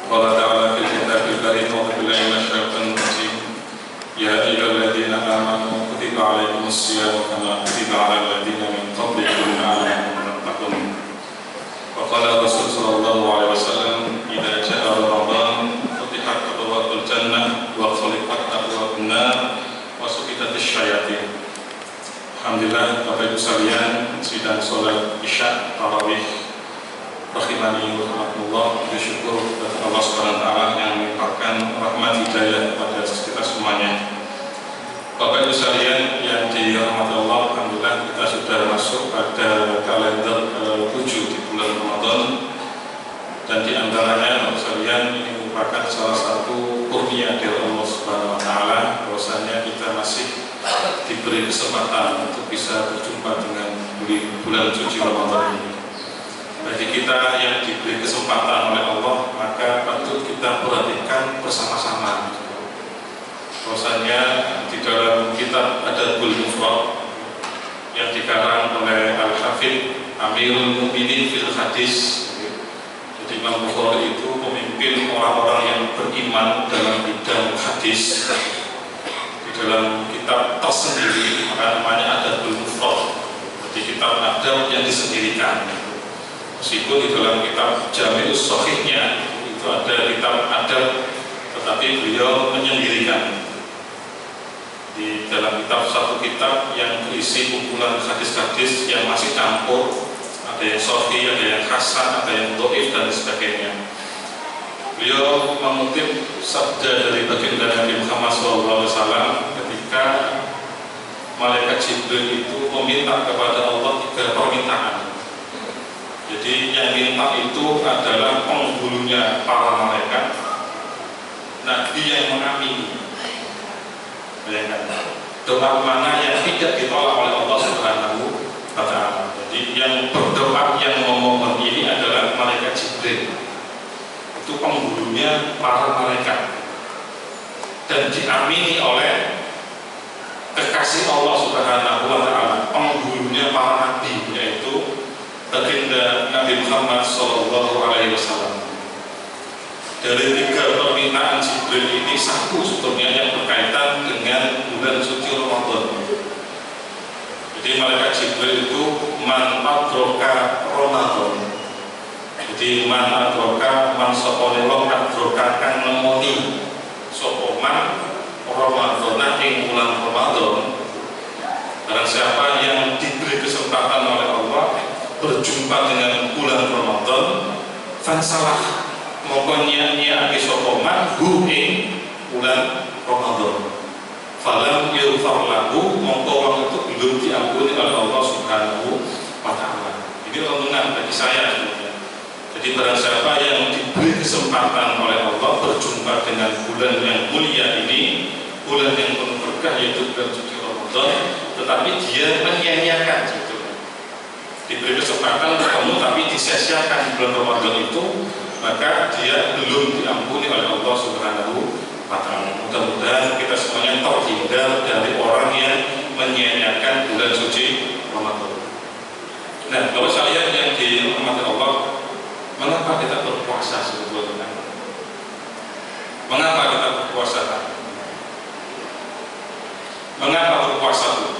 قال تعالى في الكتاب الكريم أعوذ بالله من الشيطان الرجيم يا أيها الذين آمنوا كتب عليكم الصيام كما كتب على الذين من قبلكم لعلكم تتقون وقال الرسول صلى الله عليه وسلم إذا جاء رمضان فتحت أبواب الجنة وغلقت أبواب النار وسكتت الشياطين. Alhamdulillah, Bapak Ibu sekalian, sidang sholat Isya Tarawih rahimani wa rahmatullah, bersyukur kepada Allah Subhanahu wa taala yang melimpahkan rahmat hidayah kepada kita semuanya. Bapak Ibu sekalian yang dirahmati Allah, alhamdulillah kita sudah masuk pada kalender 7 di bulan Ramadan, dan di antaranya Bapak sekalian ini merupakan salah satu kurnia dari Allah Subhanahu wa taala bahwasanya kita masih diberi kesempatan untuk bisa berjumpa dengan bulan suci Ramadan ini. Bagi kita yang diberi kesempatan oleh Allah, maka patut kita perhatikan bersama-sama bahwasanya di dalam kitab Adabul Mufrad yang dikarang oleh Al-Hafidh Amirul Mukminin fil Hadis. Jadi Imam Bukhari itu pemimpin orang-orang yang beriman dalam bidang hadis. Dalam kitab tersendiri, maka namanya Adabul Mufrad. Jadi kitab adab yang disendirikan. Meskipun di dalam kitab Jami'us Shahihnya itu ada kitab adab, tetapi beliau menyendirikan. Di dalam kitab satu kitab yang berisi kumpulan hadis-hadis yang masih campur, ada yang sahih, ada yang hasan, ada yang dhaif dan sebagainya. Beliau mengutip sabda dari baginda Nabi Muhammad SAW ketika malaikat Jibril itu meminta kepada Allah 3 permintaan. Jadi yang minta itu adalah penghulunya para malaikat, Nabi yang mengamini. Bayangkan, doa mana yang tidak ditolak oleh Allah Subhanahu wa taala. Jadi yang berdoa, yang memohon ini adalah malaikat Jibril. Itu penghulunya para malaikat dan diamini oleh kekasih Allah Subhanahu wa taala, penghulunya para nabi, yaitu baginda Nabi Muhammad sallallahu alaihi wasallam. Dari 3 permintaan Jibril ini, satu sebetulnya yang berkaitan dengan bulan suci Ramadan. Jadi malaikat Jibril itu man adroka Ramadan. Jadi man adroka man soponelong adroka kan nemoni sopoman Ramadan ing bulan Ramadan. Barang siapa yang diberi kesempatan oleh Allah berjumpa dengan bulan Ramadan, fansalah mongkonya agi sopoman hu ing bulan Ramadan. Falam yufar lahu, mongko wong itu belum diampuni oleh Allah Subhanahu wa taala. Ini renungan bagi saya sebenarnya. Jadi barang siapa yang diberi kesempatan oleh Allah berjumpa dengan bulan yang mulia ini, bulan yang penuh berkah, yaitu bulan suci Ramadan, tetapi dia menyia-nyiakan gitu. Diberi kesempatan bertemu tapi disia-siakan bulan Ramadan itu, maka dia belum diampuni oleh Allah Subhanahu wa taala. Mudah-mudahan kita semuanya terhindar dari orang yang menyia-nyiakan bulan suci Ramadan. Nah, kalau saya yang dirahmati Allah, mengapa kita berpuasa sebetulnya? Mengapa kita berpuasa? Mengapa berpuasa itu?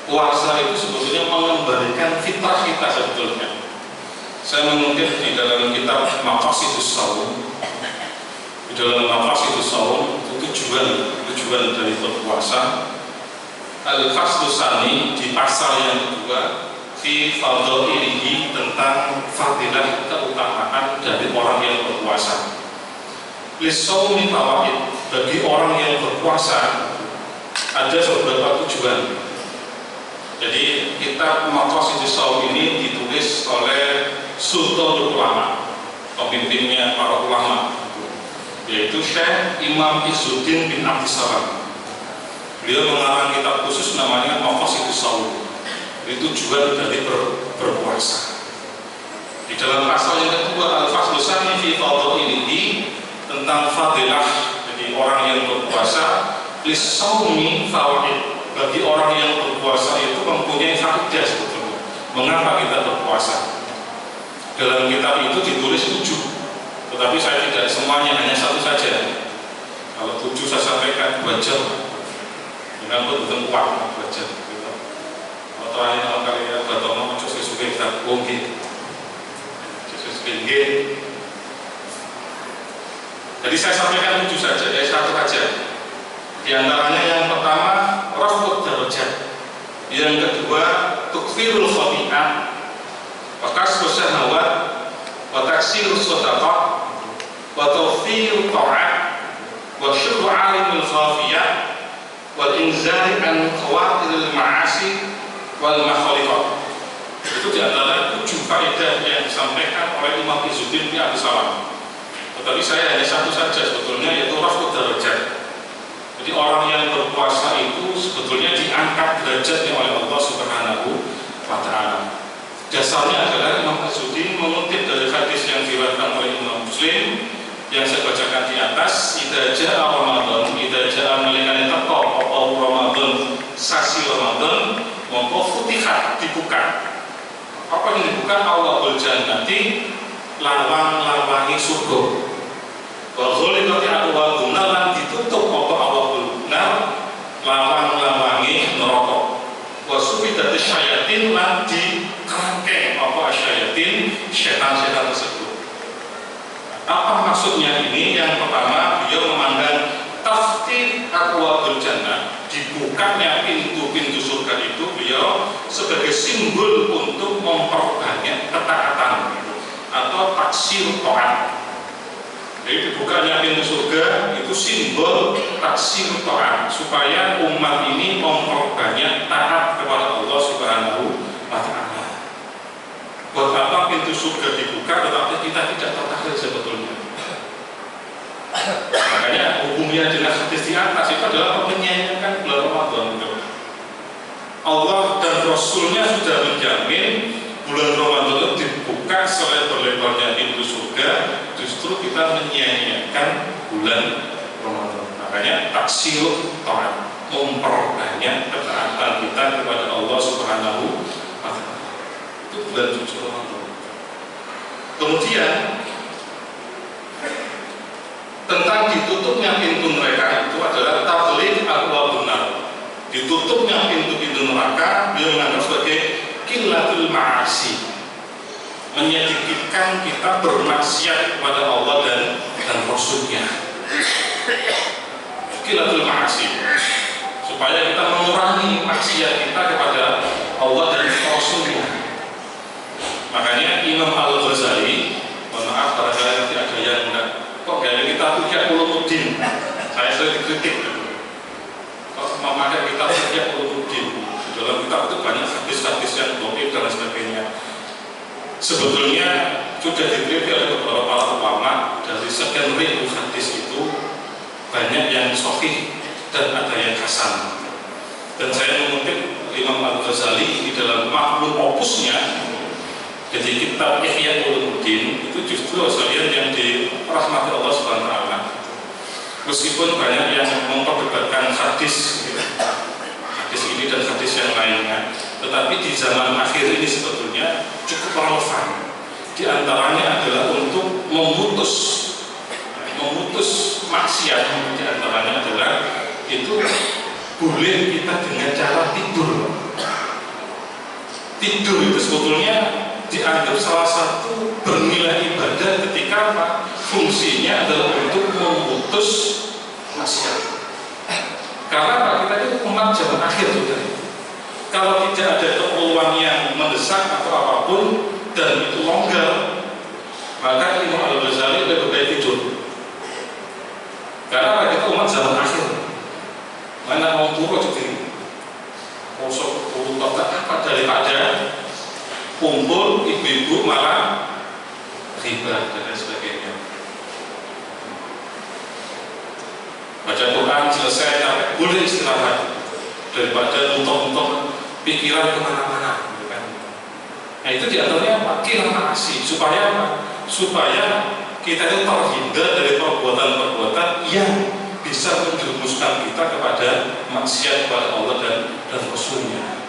Puasa itu sebetulnya mengembalikan fitrah kita sebetulnya. Saya mengutip di dalam kitab Maqasidus Shaum. Di dalam Maqasidus Shaum itu tujuan dari berpuasa. Al-Faslu Tsani di pasal yang kedua, fi fadhailihi, tentang fadilah keutamaan dari orang yang berpuasa. Lissaumi fawaid, bagi orang yang berpuasa ada beberapa tujuan. Jadi kitab Maqasidus Shaum ini ditulis oleh Sultanul Ulama, pemimpinnya para ulama, yaitu Syekh Imam Izzuddin bin Abdissalam. Beliau mengarang kitab khusus namanya Maqasidus Shaum. Itu tujuan dari berpuasa. Di dalam pasal yang kedua, Al-Faslu Tsani fi fadhailihi, tentang fadilah, jadi orang yang berpuasa, lis-shaumi fawaid, bagi orang yang berpuasa itu mempunyai faedah sebetulnya. Mengapa kita berpuasa? Dalam kitab itu ditulis 7, tetapi saya tidak semuanya, hanya 1 saja. Kalau 7 saya sampaikan 2 jam, dengan betul kuat 2 jam. Gitu. Kalau terakhir kalau kalian bertemu sesuai kitab bongki, sesuai. Jadi saya sampaikan 7 saja, 1 saja. Di antaranya yang pertama raf'ud darajat, yang kedua tukfirul khati'ah, wa kasbus syahawat, wa taksirus shadaqah, wa tawfir ta'at, wa syukru 'alimil khafiyah, wal inzari an khawatiril ma'asi wal makhaliqat. Itu di antara 7 faedah yang disampaikan oleh Imam Izzuddin bin Abdus Salam. Tetapi saya hanya 1 saja sebetulnya, yaitu raf'ud darajat. Jadi orang yang berpuasa itu sebetulnya diangkat derajatnya oleh Allah Subhanahu wa Ta'ala. Dasarnya adalah Imam Izzuddin mengutip dari hadis yang diriwayatkan oleh Imam Muslim yang saya bacakan di atas, idza jaa Ramadan, idza jaa nalikane teka apa Ramadan, sasi Ramadan, mongko futihat dibuka. Apa yang dibuka? Allahul jannati, lawang-lawangi surga. Wa ghuliqati abwaabun nar, lan ditutup apa abwaabul nar, lawang-lawangi neraka. Wa sufidati syayatin, lan dikerangkeng apa syayatin, setan-setan tersebut. Apa maksudnya ini? Yang pertama, beliau memandang taftir abwaabul jannah, dibukanya pintu-pintu surga itu beliau sebagai simbol untuk memperbanyak ketaatan atau taksir taat. Jadi dibukanya pintu surga itu simbol taksir taat, supaya umat ini memperbanyak taat kepada Allah Subhanahu wa Ta'ala. Buat apa pintu surga dibuka tetapi kita tidak tertarik sebetulnya? Makanya hubungannya dengan hadis di atas itu adalah menyanyikan bulan Ramadan. Allah dan Rasulnya sudah menjamin bulan Ramadan itu dibuka selebar-lebarnya pintu surga, justru kita menyia-nyiakan bulan Ramadan. Makanya taksir taat, memperbanyak ketaatan kita kepada Allah Subhanahu wa Ta'ala. Itu bulan suci Ramadan. Kemudian tentang ditutupnya pintu mereka itu adalah taghliq abwaabun nar. Ditutupnya pintu-pintu neraka beliau menganggap sebagai qillatul ma'asi, menyedikitkan kita bermaksiat kepada Allah dan Rasul-Nya. Qillatul ma'asi, supaya kita mengurangi maksiat kita kepada Allah dan Rasul-Nya. Makanya Imam Al-Ghazali, mohon maaf pada kalian nanti ada yang enggak, kok gaya kita punya Ulumuddin, saya sering dikritik kok memakai kita punya Ulumuddin. Dalam kitab itu banyak hadis-hadis yang dhaif dan sebagainya. Sebetulnya sudah diteliti oleh beberapa para ulama, dari sekian ribu hadis itu banyak yang sahih dan ada yang hasan. Dan saya mengutip Imam Al-Ghazali di dalam Mahlul Opusnya. Jadi kitab Ihya Ulumuddin itu justru sekalian yang dirahmati Allah Subhanahu wa Ta'ala. Meskipun banyak yang memperdebatkan hadis ini dan hadis yang lainnya, tetapi di zaman akhir ini sebetulnya cukup relevan. Di antaranya adalah untuk memutus maksiat. Di antaranya adalah itu boleh kita dengan cara tidur. Tidur itu sebetulnya dianggap salah satu bernilai ibadah ketika apa? Fungsinya adalah untuk memutus maksiat. Karena apa? Kita itu umat zaman akhir sudah. Kalau tidak ada keperluan yang mendesak atau apapun dan itu longgar, maka Imam Al-Ghazali lebih baik tidur. Karena kita umat zaman akhir. Mana mau turun jadi kosong turun apa daripada kumpul ibu-ibu malah riba dan sebagainya. Baca Quran selesai sampai boleh istirahat daripada untuk pikiran kemana-mana. Nah itu diantaranya apa? Qillatul ma'asi, supaya apa? Supaya kita itu terhindar dari perbuatan-perbuatan yang bisa menjerumuskan kita kepada maksiat kepada Allah dan Rasul-Nya.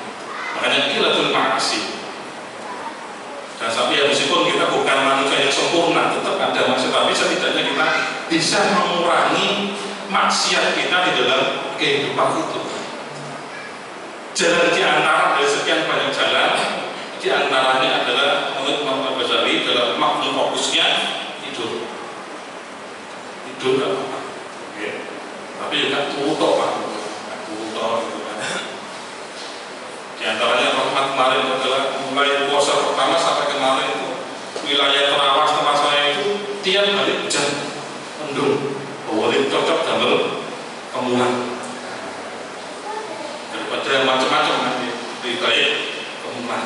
Makanya qillatul ma'asi. Dan sampai ya meskipun kita bukan sempurna, tetap ada maksiat, tapi setidaknya kita bisa mengurangi maksiat kita di dalam kehidupan itu. Jalan di antara dari sekian banyak jalan, di antaranya adalah menurut Imam Al-Ghazali dalam makna fokusnya tidur. Tidur gak apa-apa, tapi juga tutup Pak, tutup gitu kan. Di antaranya rahmat kemarin adalah mulai puasa pertama sampai kemarin itu wilayah Terawas tempat saya itu tiap hari hujan mendung, boleh cocok double kemulan daripada macam-macam nanti lebih baik kemulan.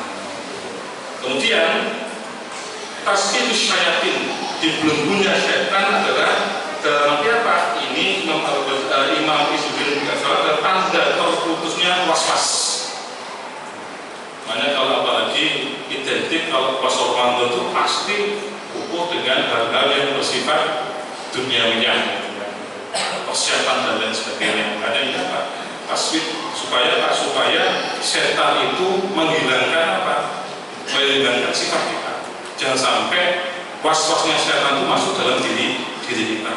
Kemudian tasqiyus syayatin, dibelenggunya setan adalah dalam apa ini Imam Izzuddin adalah tanda terputusnya was-was. Makanya kalau apalagi identik kalau pas Ramadan itu pasti kukuh dengan hal-hal yang bersifat duniawinya, persiapan dan lain sebagainya. Makanya ini Pak tasbih supaya setan itu menghilangkan menghilangkan sifat kita. Jangan sampai was-wasnya setan itu masuk dalam diri kita.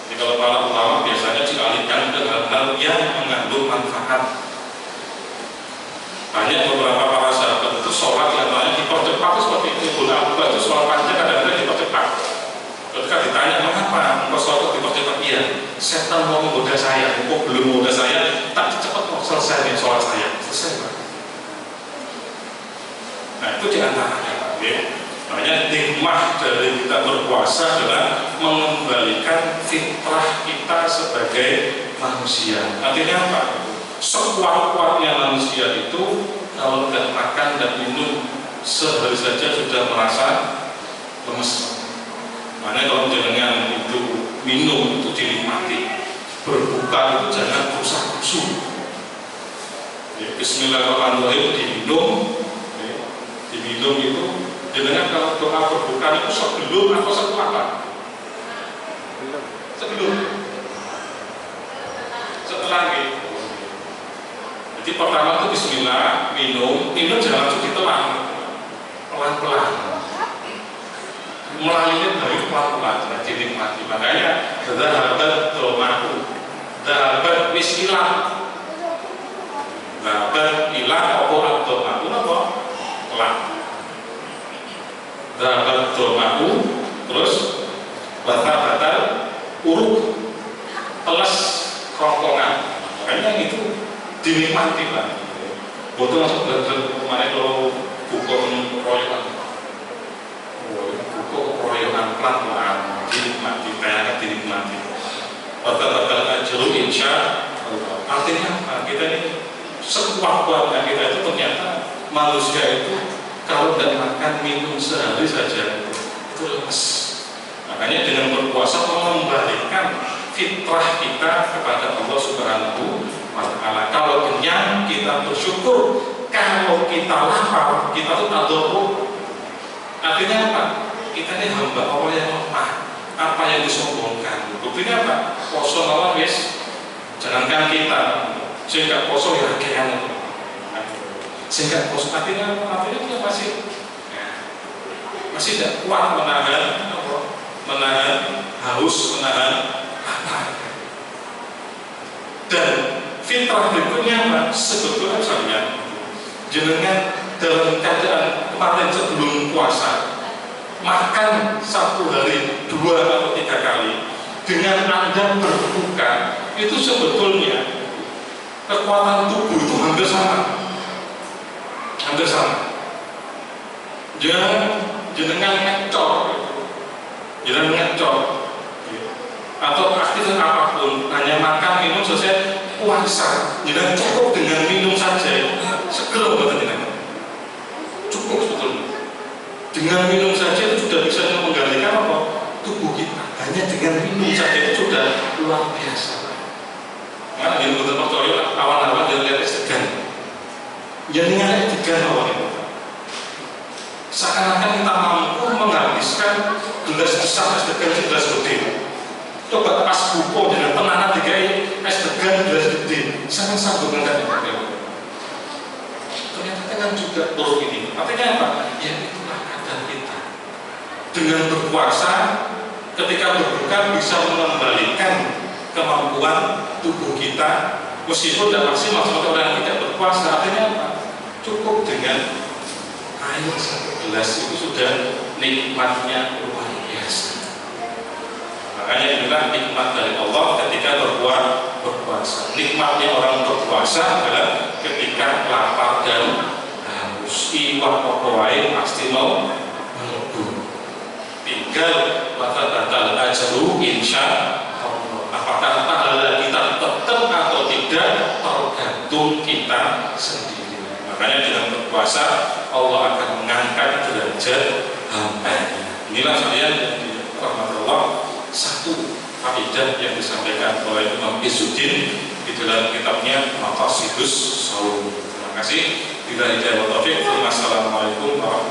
Jadi kalau para ulama biasanya dialihkan ke hal-hal yang mengandung manfaat. Banyak beberapa para sahabat itu sholat yang lain dipercepat seperti itu. Ibnu Abbas itu sholat panjang kadang-kadang dipercepat. Ketika ditanya mengapa engkau sholat dipercepat, iya, setan mau menggoda saya, kok belum menggoda saya, tak cepat mau selesai nih sholat saya, selesai Pak. Nah itu diantaranya Pak. Makanya hikmah dari kita berpuasa adalah mengembalikan fitrah kita sebagai manusia. Artinya apa? Sekuat-kuatnya manusia itu kalau tidak makan dan minum sehari saja sudah merasa lemes. Makanya kalau jenengan itu minum itu dinikmati, berbuka itu jangan rusak-rusuh. Bismillahirrahmanirrahim diminum itu jenengan kalau doa berbuka itu sebelum atau setelah? Sebelum. Setelah gitu. Jadi pertama itu bismillah, minum jangan langsung ditelan, pelan-pelan. Melalui dari pelan-pelan, dinikmati. Makanya zahabat domaku, zahabat bismillah, zahabat ilah opo domaku apa? Pelan. Zahabat domaku, terus batal uruk, teles rongkongan. Makanya itu dinikmati Pak. Betul langsung kemarin kalau buka royokan, pelan-pelan dinikmati, kayak dinikmati. Batal ajru insya Allah. Artinya kita ini sekuat-kuatnya kita itu ternyata manusia itu kalau tidak makan minum sehari saja itu lemes. Makanya dengan berpuasa mengembalikan fitrah kita kepada Allah Subhanahu wa Ta'ala. Kalau kenyang kita bersyukur, kalau kita lapar kita tuh tadarruk. Artinya apa? Kita ini hamba Allah yang lemah. Apa yang disombongkan? Buktinya apa? Poso lawan wis. Jangankan kita, sehingga poso ya kayak sehingga poso artinya dia masih tidak kuat menahan haus, menahan lapar. Dan fitrah berikutnya apa? Sebetulnya misalnya jenengan dalam keadaan kemarin sebelum puasa makan satu hari 2 atau 3 kali, dengan Anda berbuka itu sebetulnya kekuatan tubuh itu hampir sama. Jenengan ngecor atau aktivitas apapun, hanya makan minum selesai puasa, jenengan cukup dengan minum saja, seger betul jenengan. Cukup sebetulnya. Dengan minum saja itu sudah bisa menggantikan apa? Tubuh kita. Hanya dengan minum saja itu sudah luar biasa. Karena di betul percaya awal-awal dia lihat es degan. Jenengan es degan awalnya. Seakan-akan kita mampu menghabiskan gelas besar es degan gelas gede. Coba pas buko dengan tenanan dikai es degan gelas gede, sangat sanggup dengan ternyata kan juga turun ini. Artinya apa? Ya itulah kadar kita. dengan berpuasa ketika berbuka bisa mengembalikan kemampuan tubuh kita meskipun tidak maksimal seperti orang yang tidak berpuasa. Artinya apa? Cukup dengan air 1 gelas itu sudah nikmatnya luar biasa. Makanya inilah nikmat dari Allah ketika berpuasa. Nikmatnya orang berpuasa adalah ketika lapar dan haus. Iwak wae pasti mau melebu. Tinggal batal ajru insya Allah. Apakah pahala kita tetap atau tidak tergantung kita sendiri. Makanya dengan berpuasa Allah akan mengangkat derajat hamba. Inilah sekalian yang dirahmati Allah, satu faedah yang disampaikan oleh Imam Izzuddin di dalam kitabnya Maqasidus Shaum. Terima kasih. Bila hidayah wa taufiq. Wassalamualaikum warahmatullahi wabarakatuh.